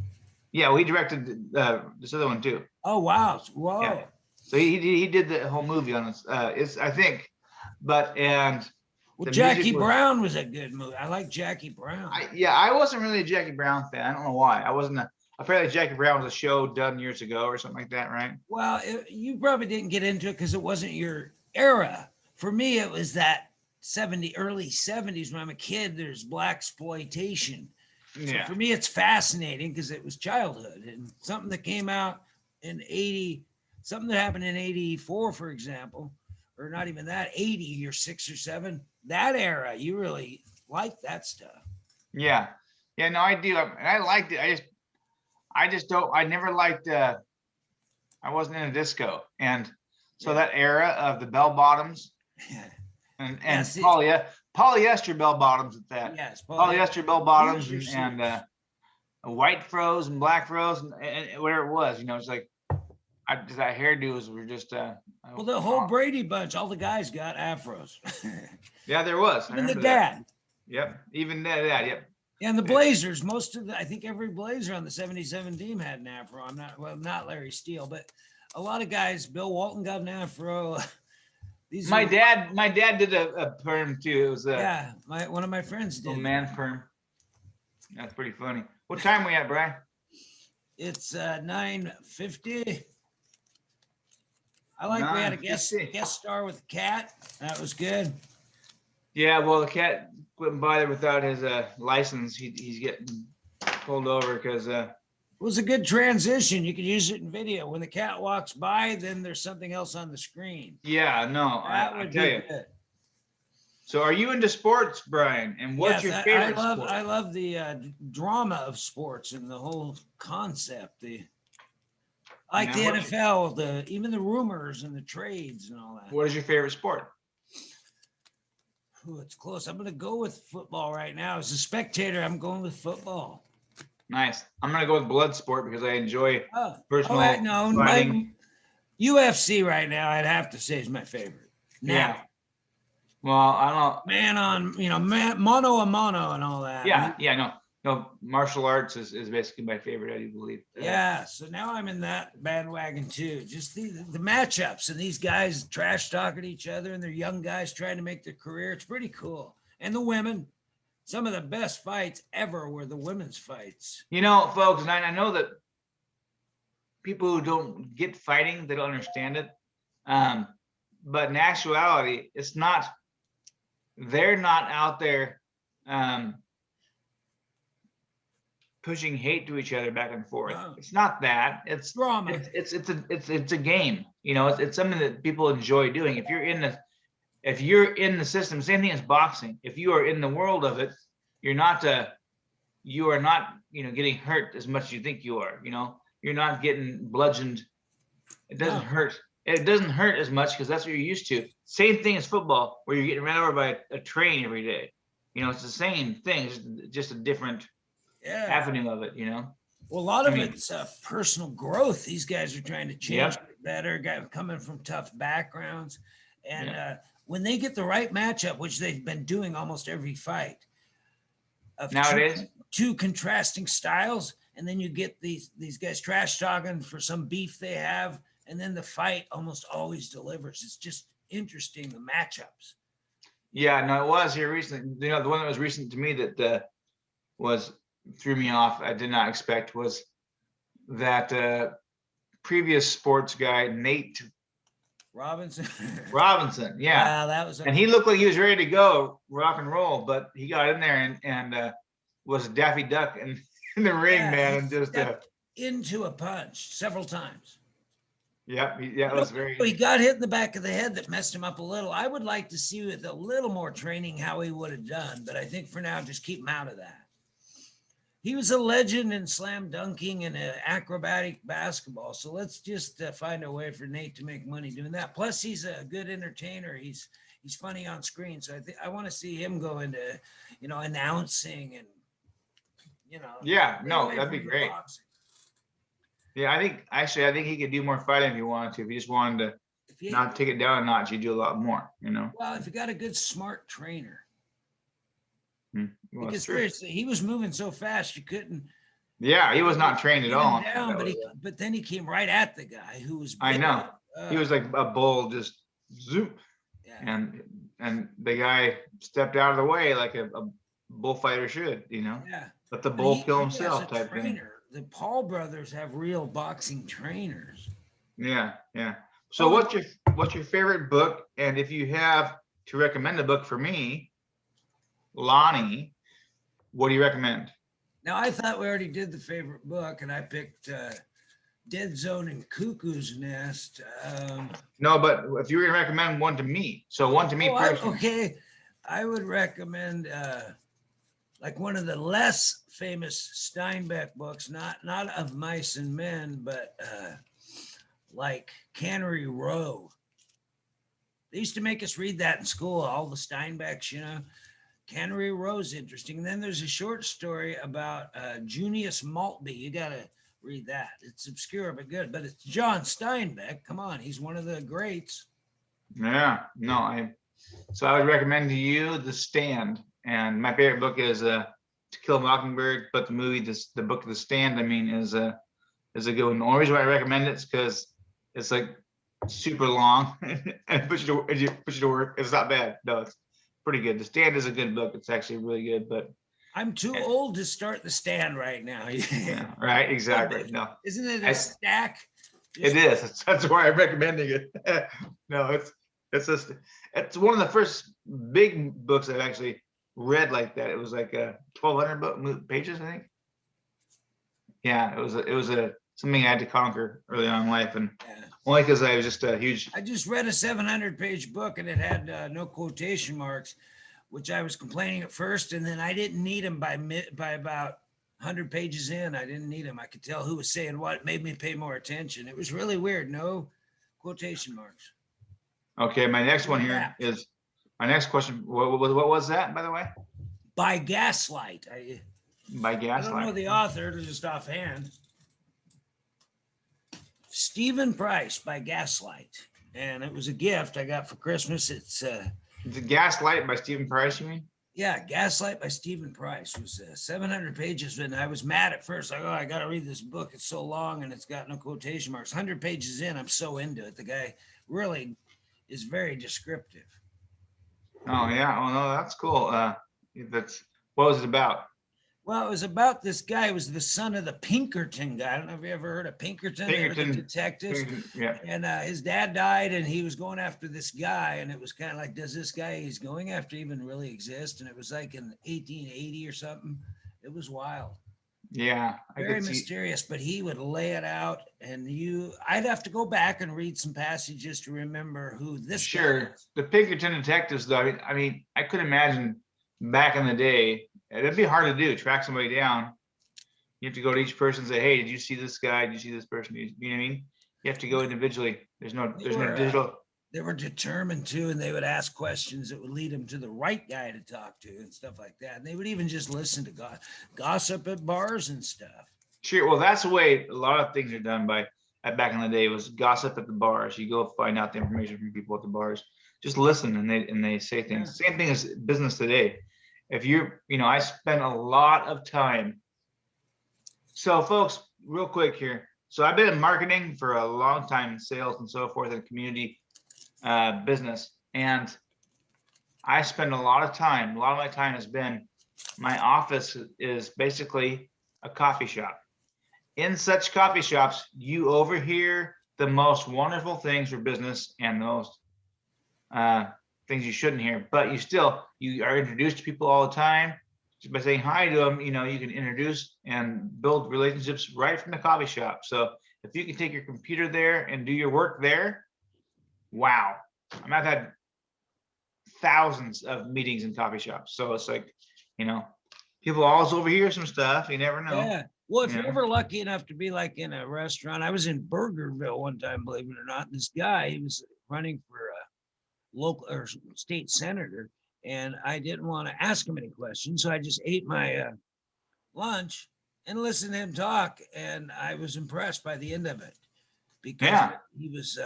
Yeah, well, he directed this other one too. Oh wow! Whoa! Yeah. So he did the whole movie on this. I think, but Jackie Brown was a good movie. I like Jackie Brown. I wasn't really a Jackie Brown fan. I don't know why. I wasn't. Apparently, Jackie Brown was a show done years ago or something like that, right? Well, you probably didn't get into it because it wasn't your era. For me, it was that early 70s. When I'm a kid, there's blaxploitation. So for me, it's fascinating because it was childhood and something that came out in 80, something that happened in 84, for example, or not even that, 80 or 6 or 7, that era, you really like that stuff. Yeah. Yeah, no, I do. And I liked it. I never liked, I wasn't in a disco. And so that era of the bell bottoms and polyester bell bottoms at that. Yes, polyester bell bottoms and white froze and black froze and whatever it was, it's like that hairdos were just well, the whole Brady Bunch, all the guys got afros. Yeah, there was. Even the dad. Yep, even dad. Yep. And the Blazers, I think every Blazer on the 77 team had an afro. Not Larry Steele, but a lot of guys. Bill Walton got an afro. My dad did a perm too. It was one of my friends did. A man perm. That's pretty funny. What time we at, Brian? It's 9:50. I like we had a guest 9:50. star with the cat. That was good. Yeah, well, the cat went by there without his license. He's getting pulled over because It was a good transition. You could use it in video. When the cat walks by, then there's something else on the screen. yeah, no, That I would tell be you. good. So are you into sports, Brian? And what's Yes, your I favorite love sport? I love the drama of sports and the whole concept. I like Now, the what's NFL, even the rumors and the trades and all that. What is your favorite sport? Ooh, it's close. I'm going to go with football right now. As a spectator, I'm going with football. Nice. I'm gonna go with blood sport because I enjoy Oh, personal no, fighting. my UFC right now, I'd have to say is my favorite. Now, Yeah. Well, I don't. man on, mano a mano and all that. Yeah. No. Martial arts is basically my favorite. I do believe. Yeah, so now I'm in that bandwagon too. Just the matchups and these guys trash talking each other and they're young guys trying to make their career. It's pretty cool. And the women, some of the best fights ever were the women's fights. Folks, and I know that people who don't get fighting, they don't understand it. But in actuality, it's not. They're not out there pushing hate to each other back and forth. Wow. It's not that. It's Drama. it's a game. It's something that people enjoy doing. If you're in the system, same thing as boxing. If you are in the world of it, you are not getting hurt as much as you think you are. You're not getting bludgeoned. It doesn't hurt. It doesn't hurt as much because that's what you're used to. Same thing as football, where you're getting ran over by a train every day. It's the same thing. It's just a different avenue of it. Well, a lot of it's personal growth. These guys are trying to change better, guys coming from tough backgrounds. And when they get the right matchup, which they've been doing almost every fight, of nowadays, two contrasting styles, and then you get these guys trash talking for some beef they have, and then the fight almost always delivers. It's just interesting, the matchups. Yeah, no, it was here recently. The one that was recent to me that threw me off, I did not expect, was that previous sports guy, Nate Robinson. Yeah. That was. And he looked like he was ready to go rock and roll, but he got in there and was Daffy Duck in the ring, man, and just into a punch several times. It was very. He got hit in the back of the head that messed him up a little. I would like to see with a little more training how he would have done, but I think for now, just keep him out of that. He was a legend in slam dunking and acrobatic basketball. So let's just find a way for Nate to make money doing that. Plus, he's a good entertainer. He's funny on screen. So I want to see him go into, announcing and, Yeah, no, that'd be great. Boxing. Yeah, I think he could do more fighting if he wanted to. If he just wanted to not take it down a notch, he'd do a lot more, Well, if you got a good, smart trainer. Well, because seriously, he was moving so fast you couldn't. Yeah, he was not trained at all. Down, but then he came right at the guy who was. I know. He was like a bull, just zoom. Yeah. And the guy stepped out of the way like a bullfighter should, Yeah. Let the bull kill himself type trainer. thing. The Paul brothers have real boxing trainers. Yeah. So what's your favorite book? And if you have to recommend a book for me, Lonnie, what do you recommend? Now, I thought we already did the favorite book, and I picked Dead Zone and Cuckoo's Nest. No, but if you were going to recommend one to me, so one to me personally. Okay, I would recommend like one of the less famous Steinbeck books, not of Mice and Men, but like Cannery Row. They used to make us read that in school, all the Steinbecks, Cannery Row's interesting. And then there's a short story about Junius Maltby. You got to read that. It's obscure but good. But it's John Steinbeck. Come on, he's one of the greats. Yeah, no, so I would recommend to you The Stand. And my favorite book is To Kill a Mockingbird. But the movie, the book The Stand, is a good one. The only reason why I recommend it is because it's like super long and push you to work. It's not bad. No, it's pretty good. The Stand is a good book. It's actually really good. But I'm too old to start the stand right now. Yeah, right, exactly. No, Isn't it a I- stack? it is. That's why I'm recommending it. No, it's just it's one of the first big books I've actually read like that. It was like 1,200 pages, I think. Yeah, it was a something I had to conquer early on in life, and Yeah. only because I was just a huge. I just read a 700-page book and it had no quotation marks, which I was complaining at first, and then I didn't need them by about 100 pages in. I didn't need them. I could tell who was saying what. It made me pay more attention. It was really weird. No quotation marks. Okay, my next one here is my next question. What was that, by the way? By Gaslight. By I don't know Gaslight. the author, just offhand. Stephen Price by Gaslight. And it was a gift I got for Christmas. It's Is it Gaslight by Stephen Price, you mean? yeah, Gaslight by Stephen Price. It was 700 pages, and I was mad at first. Like, oh, I got to read this book. It's so long, and it's got no quotation marks. 100 pages in, I'm so into it. The guy really is very descriptive. Oh yeah. Oh no, that's cool. That's what was it about? Well, it was about this guy. It was the son of the Pinkerton guy. I don't know if you ever heard of Pinkerton. They were the Pinkerton. detectives. Yeah. And his dad died, and he was going after this guy. And it was kind of like, does this guy he's going after even really exist? And it was like in 1880 or something. It was wild. Yeah. I Very could see. mysterious, but he would lay it out. And I'd have to go back and read some passages to remember who this guy Sure. is. The Pinkerton detectives, though. I mean, I could imagine back in the day, it'd be hard to do. Track somebody down. You have to go to each person and say, "Hey, did you see this guy? Did you see this person?" You know what I mean? You have to go individually. There's no digital. They were determined to, and they would ask questions that would lead them to the right guy to talk to and stuff like that. And they would even just listen to gossip at bars and stuff. Sure. Well, that's the way a lot of things are done back in the day was gossip at the bars. You go find out the information from people at the bars. Just listen, and they say things. Same thing as business today. If I spend a lot of time. So, folks, real quick here. So, I've been in marketing for a long time, in sales and so forth, and community business, and I spend a lot of time. A lot of my time has been. My office is basically a coffee shop. In such coffee shops, you overhear the most wonderful things for business and the most things you shouldn't hear. But you are introduced to people all the time. Just by saying hi to them, you can introduce and build relationships right from the coffee shop. So if you can take your computer there and do your work there, wow. I've had thousands of meetings in coffee shops. So it's like, people always overhear some stuff. You never know. Yeah. Well, if you're Yeah. ever lucky enough to be like in a restaurant, I was in Burgerville one time, believe it or not. This guy, he was running for a local or state senator, and I didn't want to ask him any questions, so I just ate my lunch and listened to him talk, and I was impressed by the end of it because Yeah. he was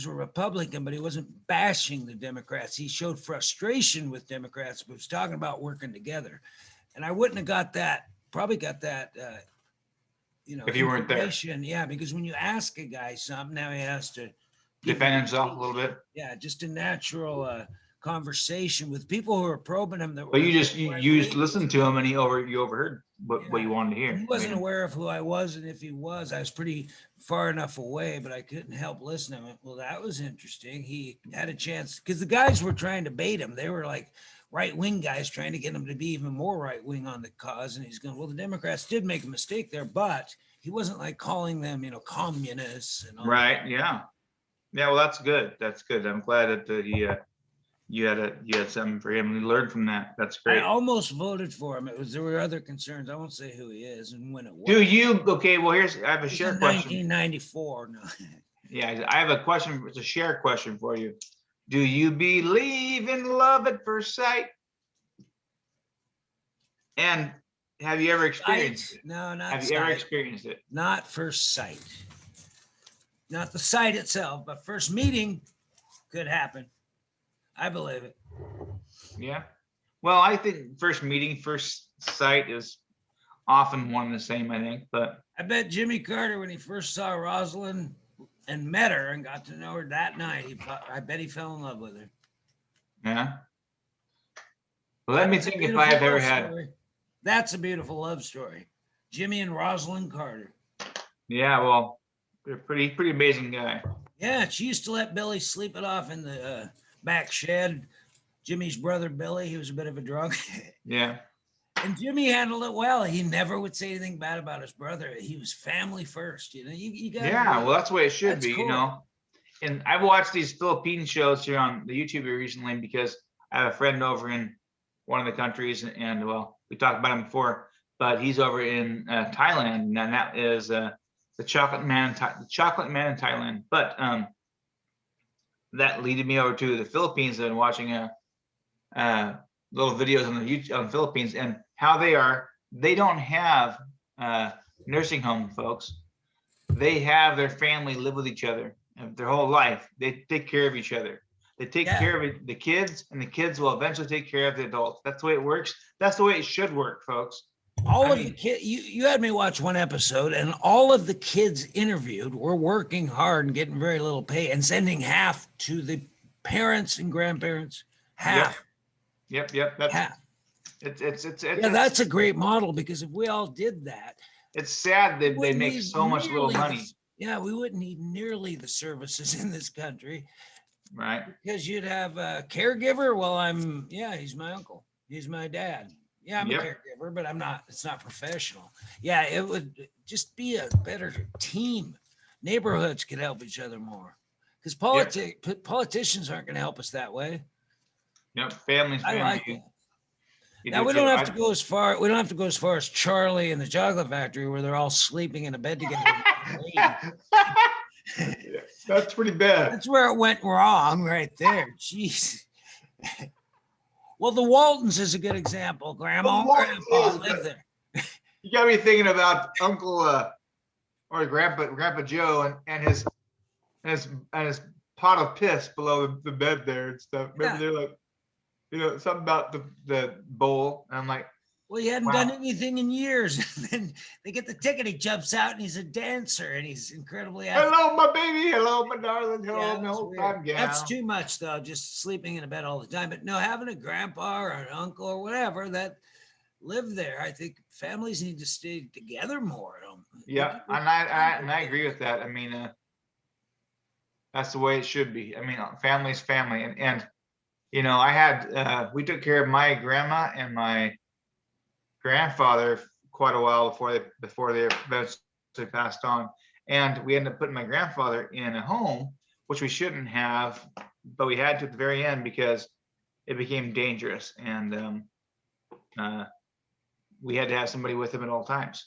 a Republican, but he wasn't bashing the Democrats. He showed frustration with Democrats, but was talking about working together. And I wouldn't have got that. Probably got that. If you weren't there. information. Yeah, because when you ask a guy something, now he has to give Defend you- himself a little bit. Yeah, just a natural conversation with people who are probing him. That But were you just listened to him, and you overheard what Yeah. you wanted to hear. He wasn't aware of who I was, and if he was, I was pretty far enough away, but I couldn't help listening. I went, well, that was interesting. He had a chance because the guys were trying to bait him. They were like right-wing guys trying to get him to be even more right-wing on the cause. And he's going, well, the Democrats did make a mistake there, but he wasn't like calling them, communists and all Right. Yeah. Yeah. Well, that's good. That's good. I'm glad that you had something for him. We learned from that. That's I great. almost voted for him. There were other concerns. I won't say who he is and when it was. Do you? Okay. Well, I have a It was share in question. 1994. No. Yeah, I have a question. It's a share question for you. Do you believe in love at first sight? And have you ever experienced it? No, not Have you ever sight. experienced it? Not first sight. Not the sight itself, but first meeting could happen. I believe it. Yeah. Well, I think first meeting, first sight is often one and the same, I think. But I bet Jimmy Carter, when he first saw Rosalind and met her and got to know her that night, I bet he fell in love with her. yeah. Let me That's a think if beautiful I've ever love had. story. That's a beautiful love story. Jimmy and Rosalind Carter. Yeah, well, they're pretty amazing guy. Yeah, she used to let Billy sleep it off in the back shed. Jimmy's brother Billy, he was a bit of a drunk. Yeah. And Jimmy handled it well. He never would say anything bad about his brother. He was family first. You got. Yeah, well, that's the way it should That's be, cool. you know. And I've watched these Philippine shows here on the YouTube recently because I have a friend over in one of the countries, and well, we talked about him before, but he's over in Thailand, and that is the Chocolate Man, the Chocolate Man in Thailand. But that leaded me over to the Philippines and watching little videos on the YouTube on the Philippines and how they don't have nursing home, folks. They have their family live with each other their whole life. They take care of each other. They take care of the kids, and the kids will eventually take care of the adults. That's the way it works. That's the way it should work, folks. The kids, you had me watch one episode, and all of the kids interviewed were working hard and getting very little pay and sending half to the parents and grandparents. Half. Yep. That's half. That's a great model, because if we all did that, it's sad that they make so much little money. We wouldn't need nearly the services in this country. Right. Because you'd have a caregiver. Well, he's my uncle. He's my dad. Yeah, I'm a caregiver, but I'm not, it's not professional. Yeah, it would just be a better team. Neighborhoods could help each other more, because politicians aren't going to help us that way. Yep, family's family. I like it. Now we don't have to go as far. We don't have to go as far as Charlie and the Chocolate Factory, where they're all sleeping in a bed together. That's pretty bad. That's where it went wrong, right there. Jeez. Well, the Waltons is a good example. Grandma and Grandpa lived there. You got me thinking about Uncle or Grandpa Joe and his pot of piss below the bed there and stuff. Remember they're like, something about the bowl. And I'm like, well, he hadn't done anything in years. And then they get the ticket. He jumps out and he's a dancer and he's incredibly. Hello, my baby. Hello, my darling. Hello, my old time gal. That's too much, though. Just sleeping in a bed all the time. But no, having a grandpa or an uncle or whatever that lived there, I think families need to stay together more. Yeah, and I agree with that. I mean, that's the way it should be. I mean, family's family, and I had we took care of my grandma and my grandfather quite a while before they eventually passed on, and we ended up putting my grandfather in a home, which we shouldn't have, but we had to at the very end because it became dangerous, and we had to have somebody with him at all times,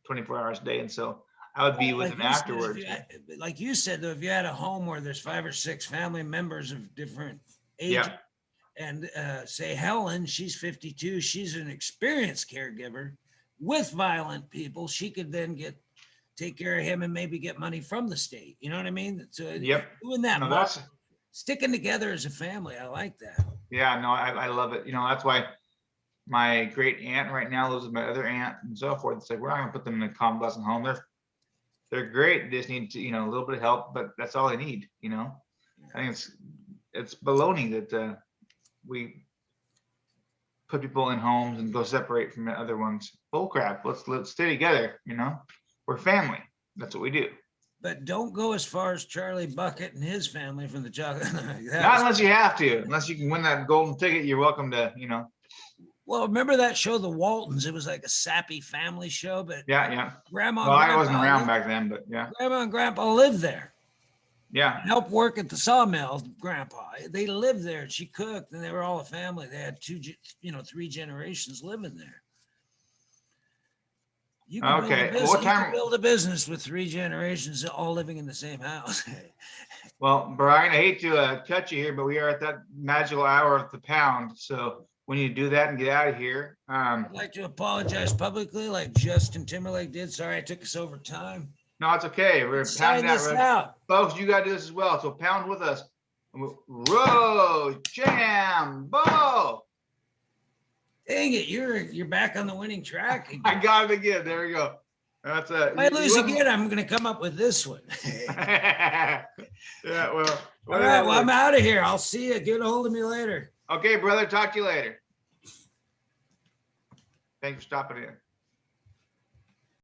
24 hours a day, and so I would be with him afterwards. Like you said, though, if you had a home where there's 5 or 6 family members of different ages. Yeah. And say Helen, she's 52. She's an experienced caregiver with violent people. She could then take care of him and maybe get money from the state. You know what I mean? So doing that, sticking together as a family. I like that. Yeah, no, I love it. That's why my great aunt right now lives with my other aunt and so forth. It's like, we're not gonna put them in a convalescent home. They're great. They just need to, a little bit of help, but that's all they need. I think it's baloney that we put people in homes and go separate from the other ones. Bull crap. Let's stay together. We're family. That's what we do. But don't go as far as Charlie Bucket and his family from the chocolate. Not unless you have to. Unless you can win that golden ticket, you're welcome to. Well, remember that show, The Waltons? It was like a sappy family show, but yeah. Grandma. Well, I wasn't around back then, but yeah. Grandma and Grandpa lived there. Yeah. Help work at the sawmill, Grandpa. They lived there. She cooked, and they were all a family. They had 3 generations living there. You can build a business with 3 generations all living in the same house. Well, Brian, I hate to cut you here, but we are at that magical hour of the pound. So we need to do that and get out of here. I'd like to apologize publicly, like Justin Timberlake did. Sorry, I took us over time. No, it's okay. We're pounding this out. Folks, you got to do this as well. So pound with us. Row, jam, bo. Dang it, you're back on the winning track again. I got it again. There we go. That's if I lose again, I'm going to come up with this one. Yeah, well. All right, well, I'm out of here. I'll see you. Get a hold of me later. Okay, brother. Talk to you later. Thanks for stopping in.